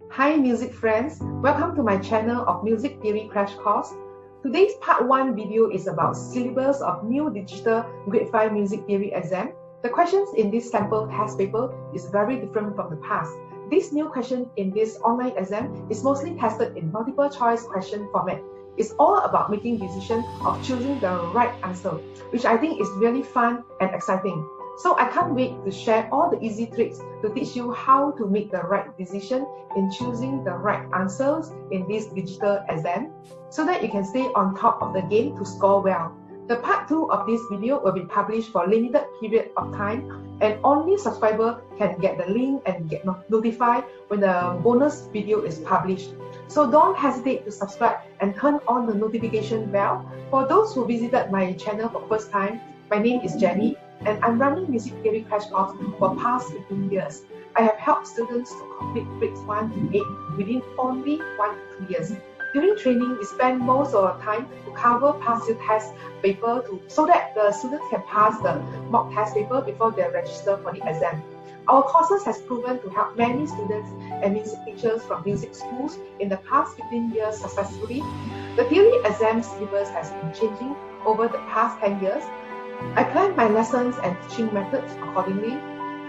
Hi music friends, welcome to my channel of Music Theory Crash Course. Today's part 1 video is about syllabus of new digital grade 5 music theory exam. The questions in this sample test paper is very different from the past. This new question in this online exam is mostly tested in multiple choice question format. It's all about making decision of choosing the right answer, which I think is really fun and exciting. So I can't wait to share all the easy tricks to teach you how to make the right decision in choosing the right answers in this digital exam, so that you can stay on top of the game to score well. The part 2 of this video will be published for a limited period of time, and only subscriber can get the link and get notified when the bonus video is published. So don't hesitate to subscribe and turn on the notification bell. For those who visited my channel for first time, my name is Jenny, and I'm running Music Theory Crash Course for past 15 years. I have helped students to complete grades 1 to 8 within only 1 to 2 years. During training, we spend most of our time to cover past year test paper so that the students can pass the mock test paper before they register for the exam. Our courses has proven to help many students and music teachers from music schools in the past 15 years successfully. The theory exam syllabus has been changing over the past 10 years. I plan my lessons and teaching methods accordingly,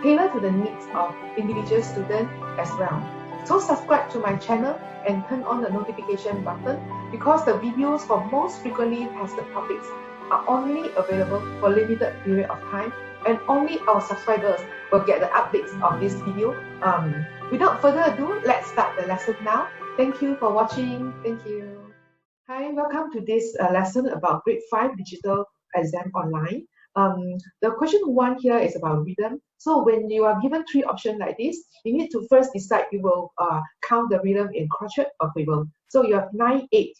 tailored to the needs of individual students as well. So subscribe to my channel and turn on the notification button, because the videos for most frequently tested topics are only available for a limited period of time, and only our subscribers will get the updates of this video. Without further ado, let's start the lesson now. Thank you for watching. Thank you. Hi, welcome to this lesson about grade 5 digital exam online. The question 1 here is about rhythm. So when you are given 3 options like this, you need to first decide you will count the rhythm in crochet or quiver. So you have 9, 8.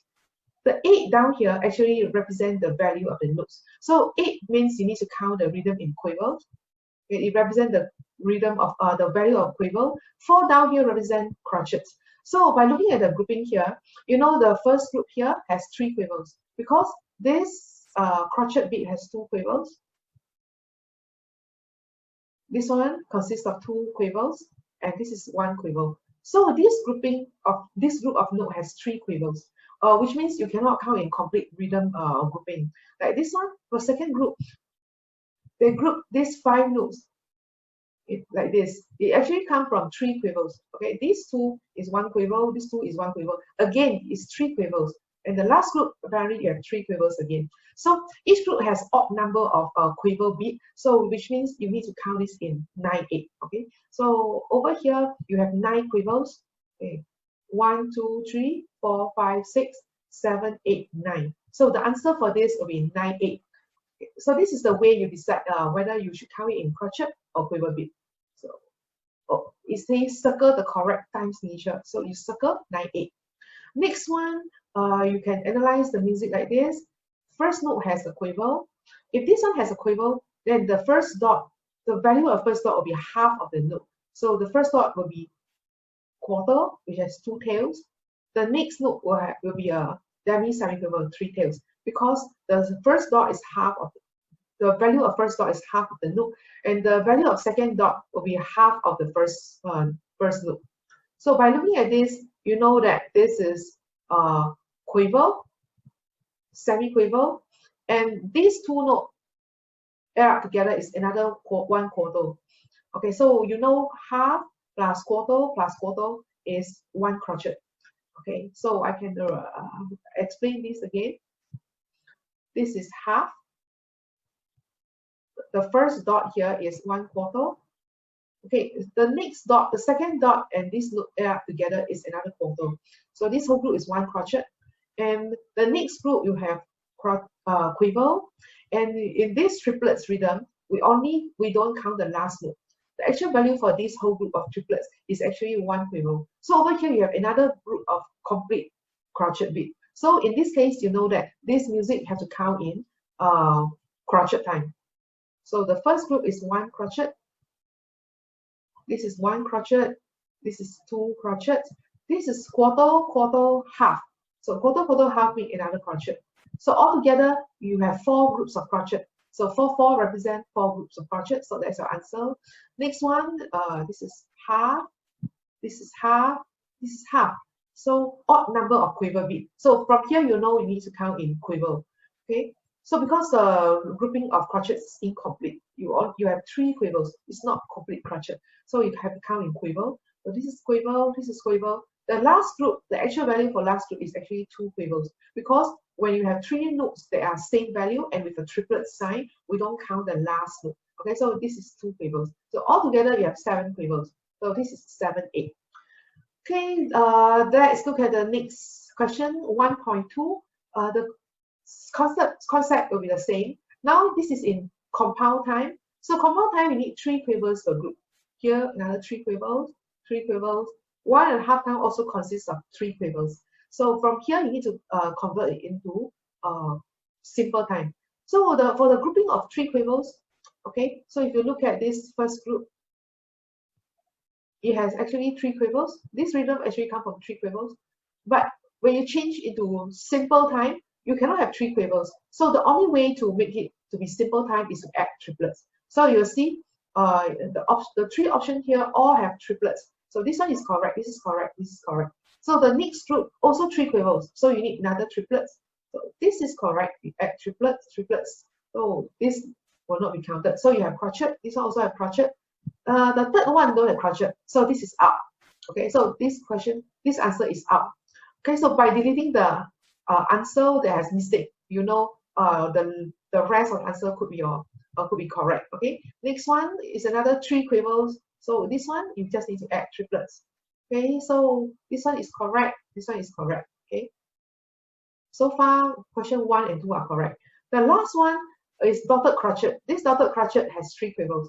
The 8 down here actually represent the value of the notes. So 8 means you need to count the rhythm in quiver. It represents the rhythm of the value of quiver. 4 down here represent crotchets. So by looking at the grouping here, you know the first group here has 3 quivers, because this crochet beat has 2 quivers. This one consists of 2 quivers, and this is 1 quiver. So this group of note has 3 quivers, which means you cannot count in complete rhythm grouping. Like this one, for second group, they group these 5 notes like this. It actually comes from 3 quivers. Okay, this 2 is 1 quiver, this 2 is 1 quiver. Again, it's 3 quivers. And the last group, apparently you have 3 quivers again. So each group has odd number of quiver beat, so which means you need to count this in 9, 8. Okay, so over here you have 9 quivers. Okay, 1, 2, 3, 4, 5, 6, 7, 8, 9. So the answer for this will be 9, 8. Okay, so this is the way you decide whether you should count it in crochet or quiver beat. So it says circle the correct time signature. So you circle 9, 8. Next one, you can analyze the music like this. First note has a quiver. If this one has a quiver, then the first dot, the value of first dot will be half of the note. So the first dot will be quarter, which has 2 tails. The next note will be a demi-semiquaver, 3 tails, because the first dot is half of the value of first dot is half of the note, and the value of second dot will be half of the first note. So by looking at this, you know that this is quiver, semi-quiver, and these 2 notes add up together is another 1 quarter. Okay, so you know half plus quarter is 1 crochet. Okay, so I can explain this again. This is half. The first dot here is 1 quarter. Okay, the next dot, the second dot, and this note add up together is another quarter. So this whole group is 1 crochet. And the next group you have quiver. And in this triplets rhythm, we don't count the last note. The actual value for this whole group of triplets is actually 1 quiver. So over here you have another group of complete crochet beat. So in this case, you know that this music have to count in crochet time. So the first group is 1 crochet. This is 1 crochet. This is 2 crochet. This is quarter, half. So quarter, half make another crochet. So altogether, you have 4 groups of crochet. So 4 represent 4 groups of crochet. So that's your answer. Next one, this is half. This is half. This is half. So odd number of quiver beat. So from here, you know you need to count in quiver. Okay. So because the grouping of crotchets is incomplete, you have 3 quivers. It's not complete crotchet. So you have to count in quiver. So this is quiver, this is quiver. The last group, the actual value for last group is actually 2 quivers, because when you have 3 notes that are same value and with a triplet sign, we don't count the last note. Okay, so this is 2 quivers. So altogether you have 7 quivers. So this is 7, 8. Okay, let's look at the next question, 1.2. The concept will be the same. Now this is in compound time. So compound time, you need 3 quivers per group. Here, another 3 quivers, 3 quivers. 1.5 time also consists of 3 quivers. So from here, you need to convert it into simple time. So for the grouping of 3 quivers, okay, so if you look at this first group, it has actually 3 quivers. This rhythm actually comes from 3 quivers. But when you change into simple time, you cannot have 3 quivers. So the only way to make it to be simple time is to add triplets. So you'll see the 3 options here all have triplets. So this one is correct, this is correct, this is correct. So the next group also 3 quivers. So you need another triplets. So this is correct. You add triplets, triplets. So this will not be counted. So you have crotchet. This one also have crotchet. The third one don't have crotchet. So this is out. Okay, so this answer is out. Okay, so by deleting the answer that has mistake, you know the rest of the answer could be correct. Okay, next one is another 3 quivers. So this one you just need to add triplets. Okay, so this one is correct. This one is correct. Okay, so far question 1 and 2 are correct. The last one is dotted crotchet. This dotted crotchet has 3 quivers.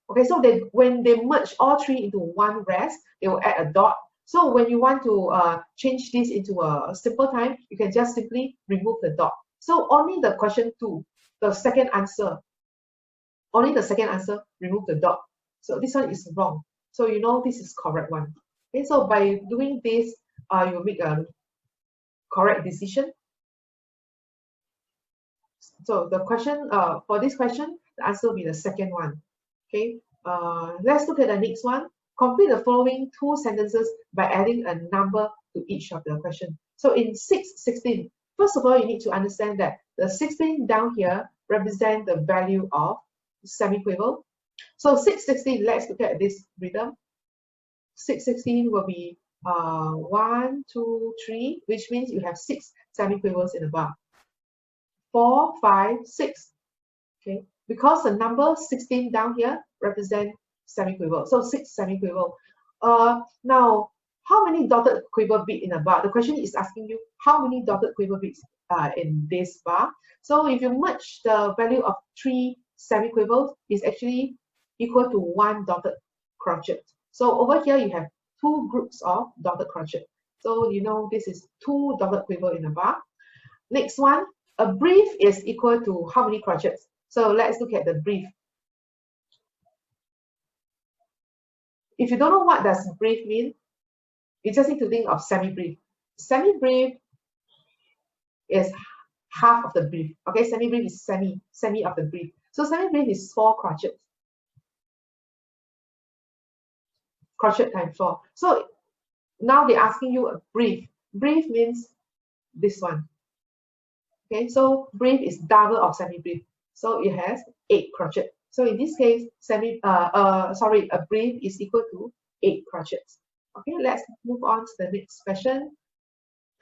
Okay, so when they merge all 3 into one rest, they will add a dot. So when you want to change this into a simple time, you can just simply remove the dot. So only the question 2, the second answer, only the second answer, remove the dot. So this one is wrong. So you know this is correct one. Okay, so by doing this, you make a correct decision. So the question for this question, the answer will be the second one. Okay, let's look at the next one. Complete the following 2 sentences by adding a number to each of the question. So in 16, first of all, you need to understand that the 16 down here represent the value of semiquiver. So 6/16, let's look at this rhythm. 6/16 will be 1, 2, 3, which means you have 6 semiquivers in the bar. 4, 5, 6. Okay, because the number 16 down here represent semiquiver, so 6 semiquiver. Now, how many dotted quiver beat in a bar? The question is asking you how many dotted quiver beats in this bar. So if you merge the value of 3 semiquivers, is actually equal to 1 dotted crotchet. So over here you have 2 groups of dotted crotchet. So you know this is 2 dotted quiver in a bar. Next one, a brief is equal to how many crotchets? So let's look at the brief. If you don't know what does brief mean, you just need to think of semi-brief. Semi-brief is half of the brief. Okay, semi-brief is semi of the brief. So semi-brief is 4 crotchets. Crotchet times 4. So now they're asking you a brief. Brief means this one. Okay, so brief is double of semi-brief. So it has 8 crotchet. So in this case, a brief is equal to 8 crotchets. Okay, let's move on to the next question.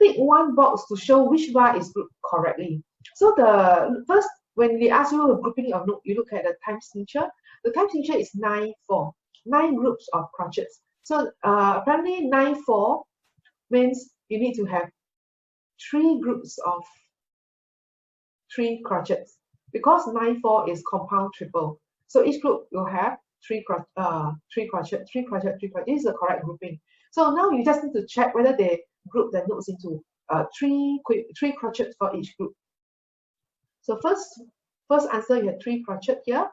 Tick one box to show which bar is grouped correctly. So the first, when they ask you a grouping of note, you look at the time signature. The time signature is 9/4, 9 groups of crotchets. So apparently 9/4 means you need to have 3 groups of 3 crotchets, because 9/4 is compound triple. So each group will have 3 crotchets. This is the correct grouping. So now you just need to check whether they group the notes into 3 crotchets for each group. So first answer, you have 3 crotchet here,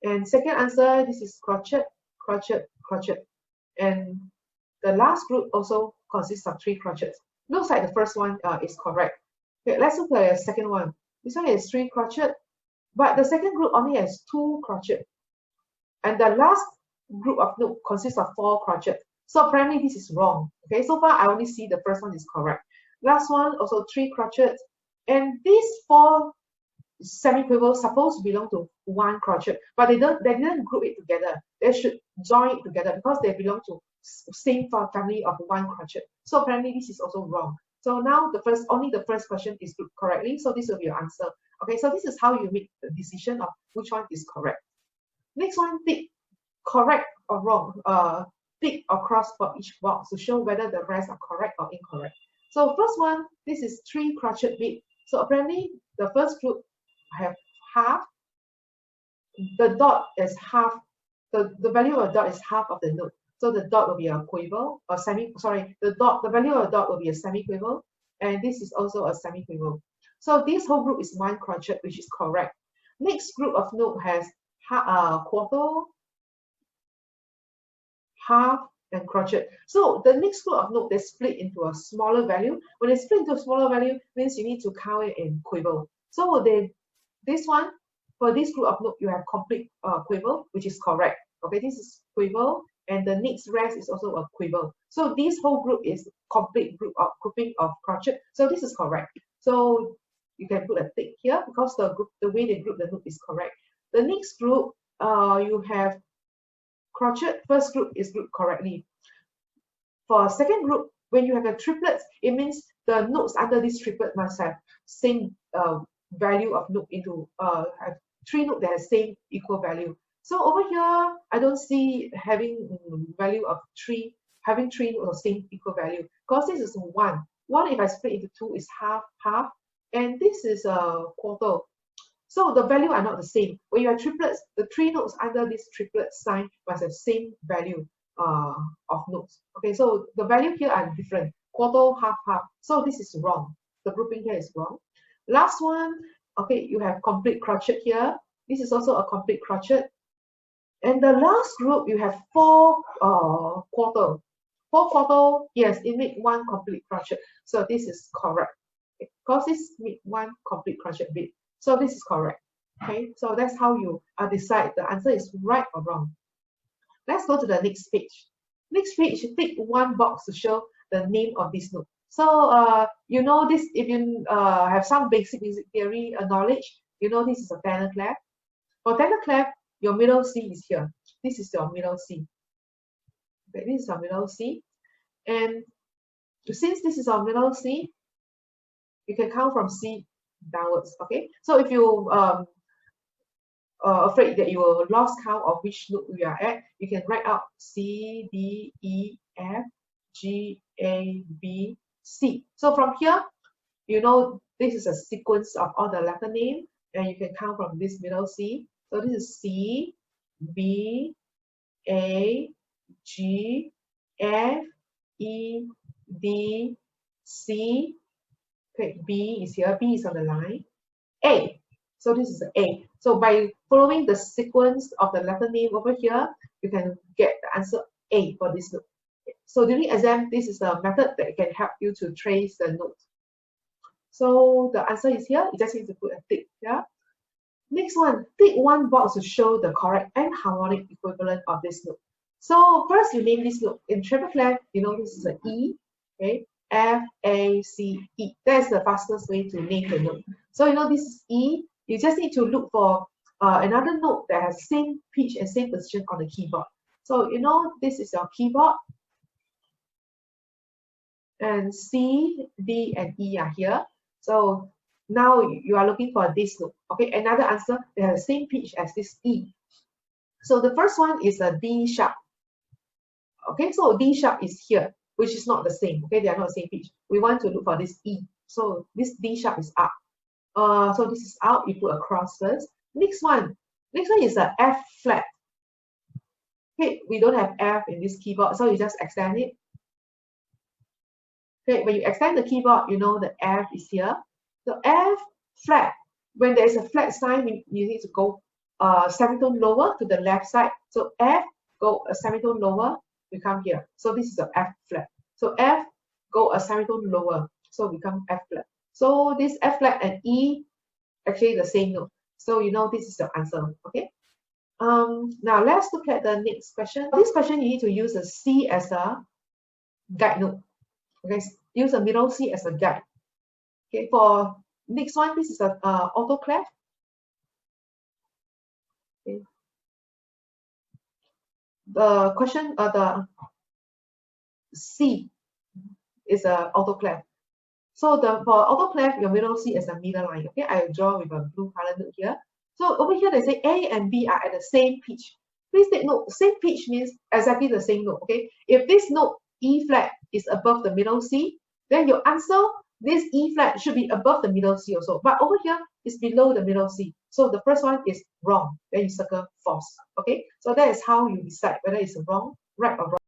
and second answer, this is crotchet, crotchet, crotchet, and the last group also consists of 3 crotchets. Looks like the first one is correct. Okay, let's look at the second one. This one is 3 crotchet, but the second group only has 2 crotchet, and the last group of note consists of 4 crotchet. So apparently this is wrong. Okay, so far I only see the first one is correct. Last one also 3 crotchets, and these 4 semiquavers supposed to belong to 1 crotchet, but they didn't group it together. They should join it together because they belong to same family of 1 crotchet. So apparently this is also wrong. So now only the first question is grouped correctly. So this will be your answer. Okay, so this is how you make the decision of which one is correct. Next one, tick correct or wrong. Tick or cross for each box to show whether the rest are correct or incorrect. So first one, this is 3 crotchet beat. So apparently the first group have half. The dot is half. The value of a dot is half of the note. So the dot will be a quiver or the value of a dot will be a semiquaver, and this is also a semiquaver. So this whole group is 1 crotchet, which is correct. Next group of note has quarter, half, and crotchet. So the next group of note, they split into a smaller value. When they split into a smaller value, means you need to count it in quiver. So this one, for this group of note, you have complete quiver, which is correct. Okay, this is quiver, and the next rest is also a quiver. So this whole group is complete grouping of crotchet. So this is correct. So you can put a tick here because the way they group the note is correct. The next group, you have crotchet. First group is grouped correctly. For second group, when you have the triplets, it means the notes under this triplet must have same value of note into have 3 notes that have same equal value. So over here, I don't see having value of 3, having 3 notes of same equal value, because this is 1. 1 if I split into 2 is half, and this is a quarter. So the value are not the same. When you have triplets, the 3 notes under this triplet sign must have same value of notes. Okay, so the value here are different. Quarter, half. So this is wrong. The grouping here is wrong. Last one, okay, you have complete crotchet here. This is also a complete crotchet. And the last group, you have 4 quarter. 4 quarter, yes, it makes 1 complete crotchet. So this is correct. Because this makes 1 complete crotchet bit. So this is correct. Okay, so that's how you decide the answer is right or wrong. Let's go to the next page. Next page, tick 1 box to show the name of this note. So you know this, if you have some basic music theory knowledge, you know this is a tenor clef. For tenor clef, your middle C is here. This is your middle C. Okay, this is our middle C. And since this is our middle C, you can count from C downwards. Okay, so if you afraid that you will lost count of which note we are at, you can write out C, D, E, F, G, A, B, C. So from here, you know this is a sequence of all the letter name, and you can count from this middle C. So this is C, B, A, G, F, E, D, C. Okay, B is here. B is on the line. A. So this is A. So by following the sequence of the letter name over here, you can get the answer A for this note. So during exam, this is a method that can help you to trace the note. So the answer is here. You just need to put a tick here. Next one, tick 1 box to show the correct and harmonic equivalent of this note. So first, you name this note. In treble clef, you know this is an E. Okay, F, A, C, E. That's the fastest way to name the note. So you know this is E. You just need to look for another note that has same pitch and same position on the keyboard. So you know this is your keyboard, and C, D, and E are here. So now you are looking for this note. Okay, another answer that has the same pitch as this E. So the first one is a D sharp. Okay, so D sharp is here, which is not the same. Okay, they are not the same pitch. We want to look for this E. So this D sharp is up. So this is out. You put a cross first. Next one is a F flat. Okay, we don't have F in this keyboard, so you just extend it. Okay, when you extend the keyboard, you know the F is here. The F flat. When there is a flat sign, you need to go semitone lower to the left side. So F, go a semitone lower, we come here. So this is the F flat. So F, go a semitone lower, so we come F flat. So this F flat and E actually the same note. So you know this is the answer. Okay. Now let's look at the next question. This question you need to use a C as a guide note. Okay, use a middle C as a guide. Okay, for next one, this is a auto clef. Okay. The question, the C is a auto clef. So for auto clef, your middle C is a middle line. Okay, I draw with a blue color note here. So over here they say A and B are at the same pitch. Please take note, same pitch means exactly the same note. Okay, if this note E flat is above the middle C, then your answer, this E flat should be above the middle C also. But over here is below the middle C. So the first one is wrong. Then you circle false. Okay, so that is how you decide whether it's wrong, right or wrong.